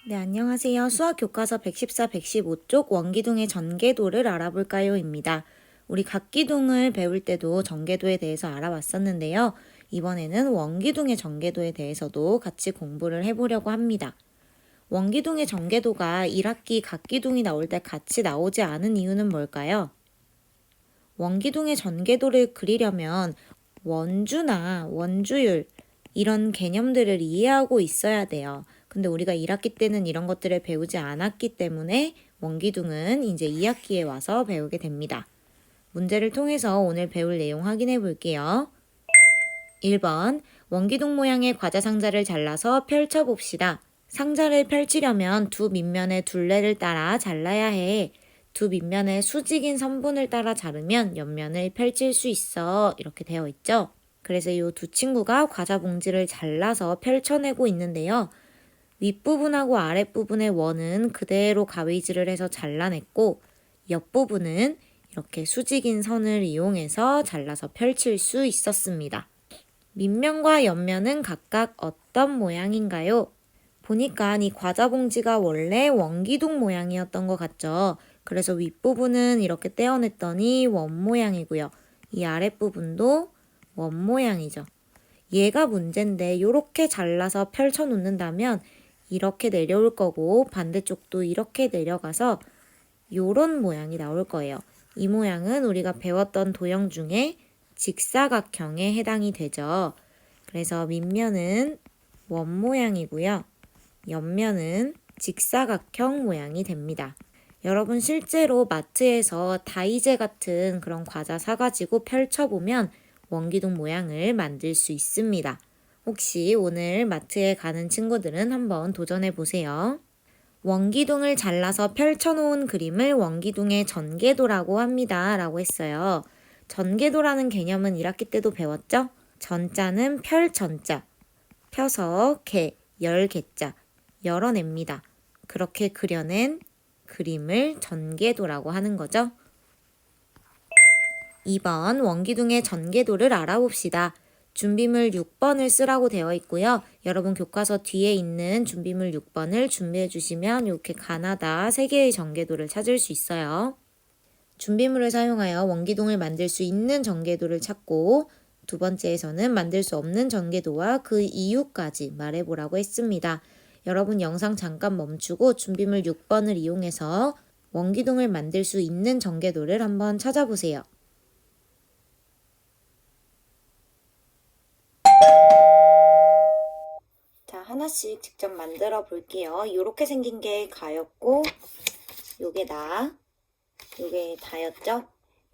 네, 안녕하세요. 수학 교과서 114, 115쪽 원기둥의 전개도를 알아볼까요?입니다. 우리 각기둥을 배울 때도 전개도에 대해서 알아봤었는데요. 이번에는 원기둥의 전개도에 대해서도 같이 공부를 해보려고 합니다. 원기둥의 전개도가 1학기 각기둥이 나올 때 같이 나오지 않은 이유는 뭘까요? 원기둥의 전개도를 그리려면 원주나 원주율 이런 개념들을 이해하고 있어야 돼요. 근데 우리가 1학기 때는 이런 것들을 배우지 않았기 때문에 원기둥은 이제 2학기에 와서 배우게 됩니다. 문제를 통해서 오늘 배울 내용 확인해 볼게요. 1번, 원기둥 모양의 과자 상자를 잘라서 펼쳐 봅시다. 상자를 펼치려면 두 밑면의 둘레를 따라 잘라야 해. 두 밑면의 수직인 선분을 따라 자르면 옆면을 펼칠 수 있어. 이렇게 되어 있죠. 그래서 이 두 친구가 과자 봉지를 잘라서 펼쳐내고 있는데요. 윗부분하고 아랫부분의 원은 그대로 가위질을 해서 잘라냈고 옆부분은 이렇게 수직인 선을 이용해서 잘라서 펼칠 수 있었습니다. 밑면과 옆면은 각각 어떤 모양인가요? 보니까 이 과자 봉지가 원래 원기둥 모양이었던 것 같죠? 그래서 윗부분은 이렇게 떼어냈더니 원 모양이고요. 이 아랫부분도 원 모양이죠. 얘가 문제인데 이렇게 잘라서 펼쳐 놓는다면 이렇게 내려올 거고 반대쪽도 이렇게 내려가서 요런 모양이 나올 거예요. 이 모양은 우리가 배웠던 도형 중에 직사각형에 해당이 되죠. 그래서 밑면은 원 모양이고요. 옆면은 직사각형 모양이 됩니다. 여러분 실제로 마트에서 다이제 같은 그런 과자 사가지고 펼쳐보면 원기둥 모양을 만들 수 있습니다. 혹시 오늘 마트에 가는 친구들은 한번 도전해 보세요. 원기둥을 잘라서 펼쳐놓은 그림을 원기둥의 전개도라고 합니다. 라고 했어요. 전개도라는 개념은 1학기 때도 배웠죠? 전자는 펼전자, 펴서 개, 열개자, 열어냅니다. 그렇게 그려낸 그림을 전개도라고 하는 거죠. 2번 원기둥의 전개도를 알아봅시다. 준비물 6번을 쓰라고 되어 있고요. 여러분 교과서 뒤에 있는 준비물 6번을 준비해 주시면 이렇게 가나다 3개의 전개도를 찾을 수 있어요. 준비물을 사용하여 원기둥을 만들 수 있는 전개도를 찾고 두 번째에서는 만들 수 없는 전개도와 그 이유까지 말해보라고 했습니다. 여러분 영상 잠깐 멈추고 준비물 6번을 이용해서 원기둥을 만들 수 있는 전개도를 한번 찾아보세요. 자, 하나씩 직접 만들어 볼게요. 이렇게 생긴 게 가였고 요게 나, 요게 다였죠?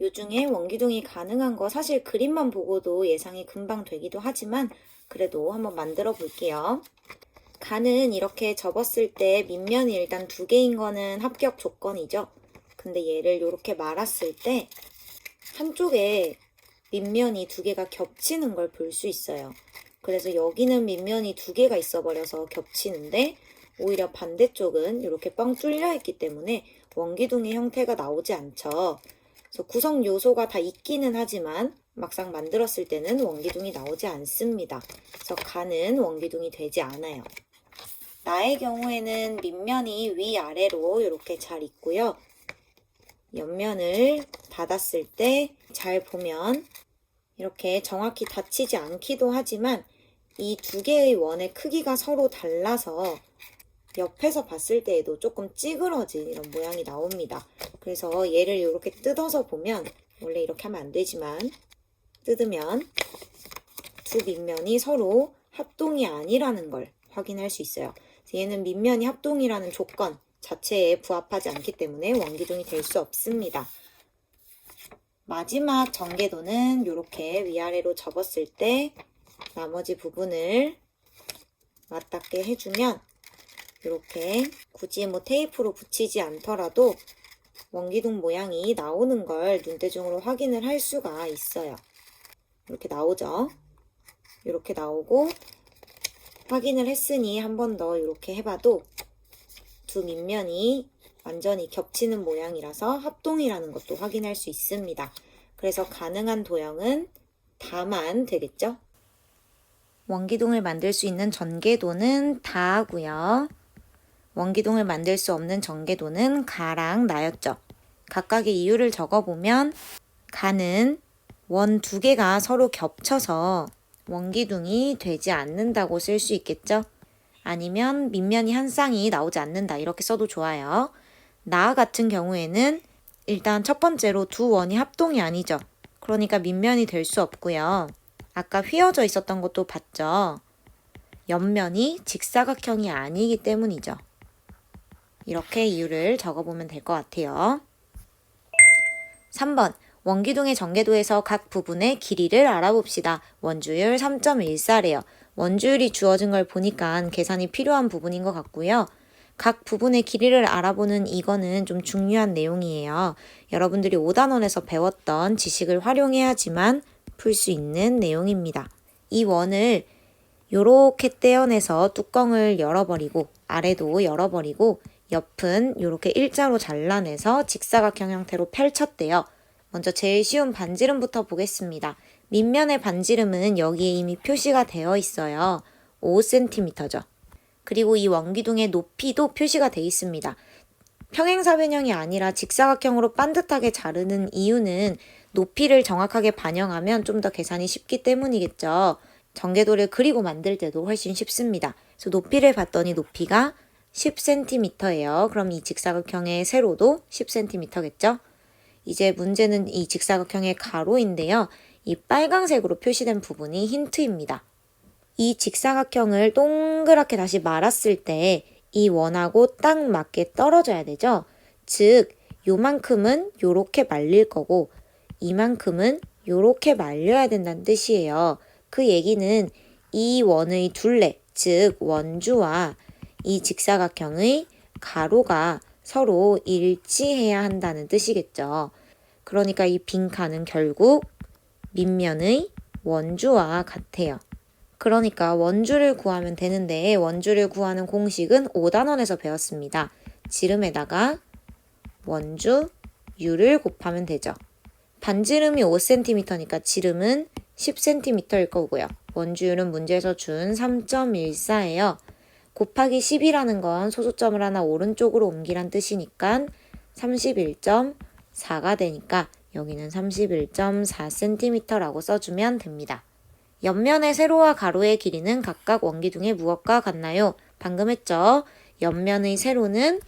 요 중에 원기둥이 가능한 거 사실 그림만 보고도 예상이 금방 되기도 하지만 그래도 한번 만들어 볼게요. 가는 이렇게 접었을 때 밑면이 일단 2개인 거는 합격 조건이죠. 근데 얘를 이렇게 말았을 때 한쪽에 밑면이 2개가 겹치는 걸 볼 수 있어요. 그래서 여기는 밑면이 2개가 있어버려서 겹치는데 오히려 반대쪽은 이렇게 뻥 뚫려 있기 때문에 원기둥의 형태가 나오지 않죠. 그래서 구성 요소가 다 있기는 하지만 막상 만들었을 때는 원기둥이 나오지 않습니다. 그래서 가는 원기둥이 되지 않아요. 나의 경우에는 밑면이 위아래로 이렇게 잘 있고요. 옆면을 닫았을 때 잘 보면 이렇게 정확히 닫히지 않기도 하지만 이 2개의 원의 크기가 서로 달라서 옆에서 봤을 때에도 조금 찌그러진 이런 모양이 나옵니다. 그래서 얘를 이렇게 뜯어서 보면 원래 이렇게 하면 안 되지만 뜯으면 두 밑면이 서로 합동이 아니라는 걸 확인할 수 있어요. 얘는 밑면이 합동이라는 조건 자체에 부합하지 않기 때문에 원기둥이 될 수 없습니다. 마지막 전개도는 이렇게 위아래로 접었을 때 나머지 부분을 맞닿게 해주면 이렇게 굳이 테이프로 붙이지 않더라도 원기둥 모양이 나오는 걸 눈대중으로 확인을 할 수가 있어요. 이렇게 나오죠? 이렇게 나오고 확인을 했으니 한 번 더 이렇게 해봐도 두 밑면이 완전히 겹치는 모양이라서 합동이라는 것도 확인할 수 있습니다. 그래서 가능한 도형은 다만 되겠죠? 원기둥을 만들 수 있는 전개도는 다고요. 원기둥을 만들 수 없는 전개도는 가랑 나였죠. 각각의 이유를 적어보면 가는 원 두 개가 서로 겹쳐서 원기둥이 되지 않는다고 쓸 수 있겠죠. 아니면 밑면이 한 쌍이 나오지 않는다 이렇게 써도 좋아요. 나 같은 경우에는 일단 첫 번째로 두 원이 합동이 아니죠. 그러니까 밑면이 될 수 없고요. 아까 휘어져 있었던 것도 봤죠. 옆면이 직사각형이 아니기 때문이죠. 이렇게 이유를 적어보면 될 것 같아요. 3번 원기둥의 전개도에서 각 부분의 길이를 알아봅시다. 원주율 3.14래요. 원주율이 주어진 걸 보니까 계산이 필요한 부분인 것 같고요. 각 부분의 길이를 알아보는 이거는 좀 중요한 내용이에요. 여러분들이 5단원에서 배웠던 지식을 활용해야지만 풀 수 있는 내용입니다. 이 원을 요렇게 떼어내서 뚜껑을 열어버리고 아래도 열어버리고 옆은 요렇게 일자로 잘라내서 직사각형 형태로 펼쳤대요. 먼저 제일 쉬운 반지름부터 보겠습니다. 밑면의 반지름은 여기에 이미 표시가 되어 있어요. 5cm죠. 그리고 이 원기둥의 높이도 표시가 되어 있습니다. 평행사변형이 아니라 직사각형으로 반듯하게 자르는 이유는 높이를 정확하게 반영하면 좀 더 계산이 쉽기 때문이겠죠. 전개도를 그리고 만들 때도 훨씬 쉽습니다. 그래서 높이를 봤더니 높이가 10cm예요. 그럼 이 직사각형의 세로도 10cm겠죠? 이제 문제는 이 직사각형의 가로인데요. 이 빨강색으로 표시된 부분이 힌트입니다. 이 직사각형을 동그랗게 다시 말았을 때 이 원하고 딱 맞게 떨어져야 되죠. 즉 요만큼은 요렇게 말릴 거고 이만큼은 요렇게 말려야 된다는 뜻이에요. 그 얘기는 이 원의 둘레, 즉 원주와 이 직사각형의 가로가 서로 일치해야 한다는 뜻이겠죠. 그러니까 이 빈칸은 결국 밑면의 원주와 같아요. 그러니까 원주를 구하면 되는데 원주를 구하는 공식은 5단원에서 배웠습니다. 지름에다가 원주 유를 곱하면 되죠. 반지름이 5cm니까 지름은 10cm일 거고요. 원주율은 문제에서 준 3.14예요. 곱하기 10이라는 건 소수점을 하나 오른쪽으로 옮기란 뜻이니까 31.4가 되니까 여기는 31.4cm라고 써주면 됩니다. 옆면의 세로와 가로의 길이는 각각 원기둥의 무엇과 같나요? 방금 했죠? 옆면의 세로는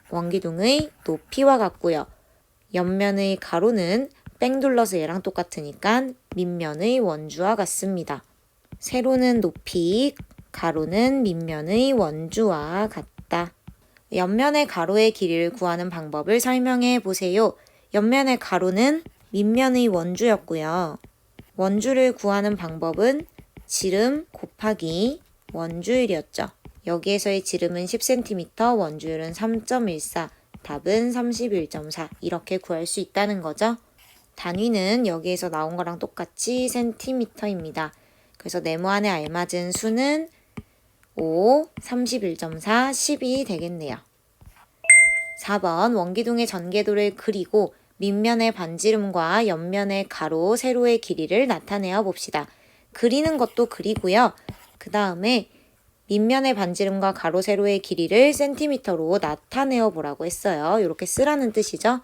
원기둥의 높이와 같고요. 옆면의 가로는 뺑 둘러서 얘랑 똑같으니까 밑면의 원주와 같습니다. 세로는 높이, 가로는 밑면의 원주와 같다. 옆면의 가로의 길이를 구하는 방법을 설명해 보세요. 옆면의 가로는 밑면의 원주였고요. 원주를 구하는 방법은 지름 곱하기 원주율이었죠. 여기에서의 지름은 10cm, 원주율은 3.14, 답은 31.4 이렇게 구할 수 있다는 거죠. 단위는 여기에서 나온 거랑 똑같이 cm입니다. 그래서 네모안에 알맞은 수는 5, 31.4, 10이 되겠네요. 4번 원기둥의 전개도를 그리고 밑면의 반지름과 옆면의 가로, 세로의 길이를 나타내어 봅시다. 그리는 것도 그리고요. 그 다음에 밑면의 반지름과 가로, 세로의 길이를 센티미터로 나타내어 보라고 했어요. 이렇게 쓰라는 뜻이죠.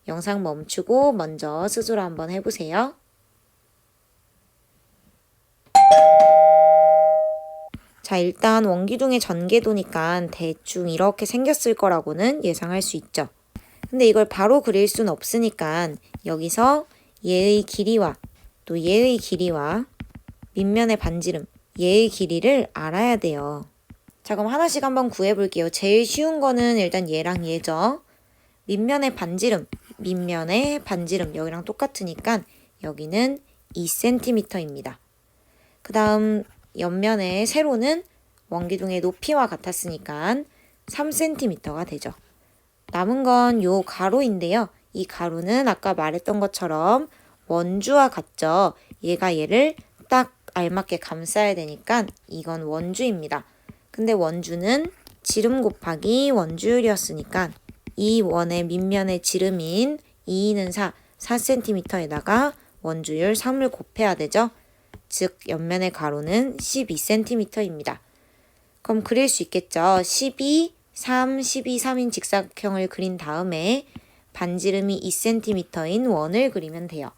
영상 멈추고 먼저 스스로 한번 해보세요. 자, 일단 원기둥의 전개도니까 대충 이렇게 생겼을 거라고는 예상할 수 있죠. 근데 이걸 바로 그릴 수는 없으니까 여기서 얘의 길이와 또 얘의 길이와 밑면의 반지름, 얘의 길이를 알아야 돼요. 자, 그럼 하나씩 한번 구해볼게요. 제일 쉬운 거는 일단 얘랑 얘죠. 밑면의 반지름, 여기랑 똑같으니까 여기는 2cm입니다. 그 다음 옆면의 세로는 원기둥의 높이와 같았으니까 3cm가 되죠. 남은 건 요 가로인데요. 이 가로는 아까 말했던 것처럼 원주와 같죠. 얘가 얘를 딱 알맞게 감싸야 되니까 이건 원주입니다. 근데 원주는 지름 곱하기 원주율이었으니까 이 원의 밑면의 지름인 2는 4cm에다가 원주율 3을 곱해야 되죠. 즉 옆면의 가로는 12cm입니다. 그럼 그릴 수 있겠죠. 12 3, 12, 3인 직사각형을 그린 다음에 반지름이 2cm인 원을 그리면 돼요.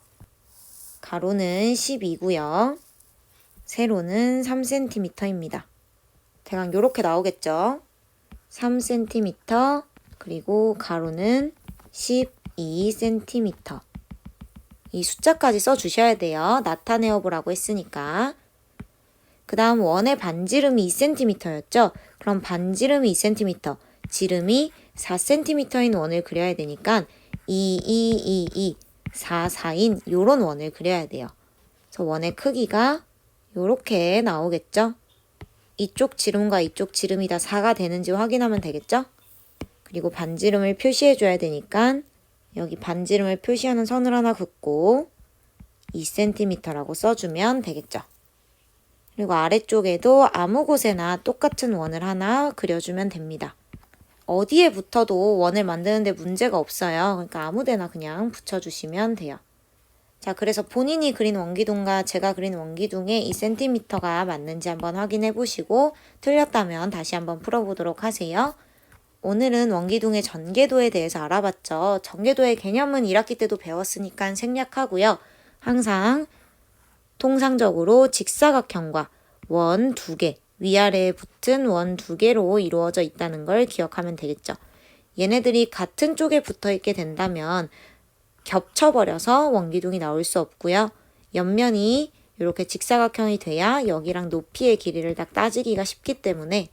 가로는 12고요. 세로는 3cm입니다. 대강 이렇게 나오겠죠? 3cm 그리고 가로는 12cm. 이 숫자까지 써주셔야 돼요. 나타내어 보라고 했으니까. 그 다음 원의 반지름이 2cm였죠? 그럼 반지름이 2cm, 지름이 4cm인 원을 그려야 되니까 4, 4인 요런 원을 그려야 돼요. 그래서 원의 크기가 요렇게 나오겠죠? 이쪽 지름과 이쪽 지름이 다 4가 되는지 확인하면 되겠죠? 그리고 반지름을 표시해 줘야 되니까 여기 반지름을 표시하는 선을 하나 긋고 2cm라고 써주면 되겠죠? 그리고 아래쪽에도 아무 곳에나 똑같은 원을 하나 그려주면 됩니다. 어디에 붙어도 원을 만드는데 문제가 없어요. 그러니까 아무 데나 그냥 붙여주시면 돼요. 자, 그래서 본인이 그린 원기둥과 제가 그린 원기둥에 2cm가 맞는지 한번 확인해 보시고 틀렸다면 다시 한번 풀어보도록 하세요. 오늘은 원기둥의 전개도에 대해서 알아봤죠. 전개도의 개념은 1학기 때도 배웠으니까 생략하고요. 항상 통상적으로 직사각형과 원 2개, 위아래에 붙은 원 2개로 이루어져 있다는 걸 기억하면 되겠죠. 얘네들이 같은 쪽에 붙어 있게 된다면 겹쳐버려서 원기둥이 나올 수 없고요. 옆면이 이렇게 직사각형이 돼야 여기랑 높이의 길이를 딱 따지기가 쉽기 때문에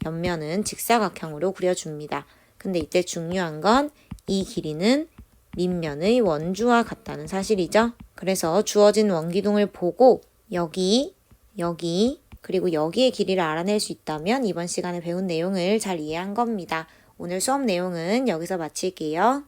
옆면은 직사각형으로 그려줍니다. 근데 이때 중요한 건 이 길이는 밑면의 원주와 같다는 사실이죠. 그래서 주어진 원기둥을 보고 여기, 그리고 여기의 길이를 알아낼 수 있다면 이번 시간에 배운 내용을 잘 이해한 겁니다. 오늘 수업 내용은 여기서 마칠게요.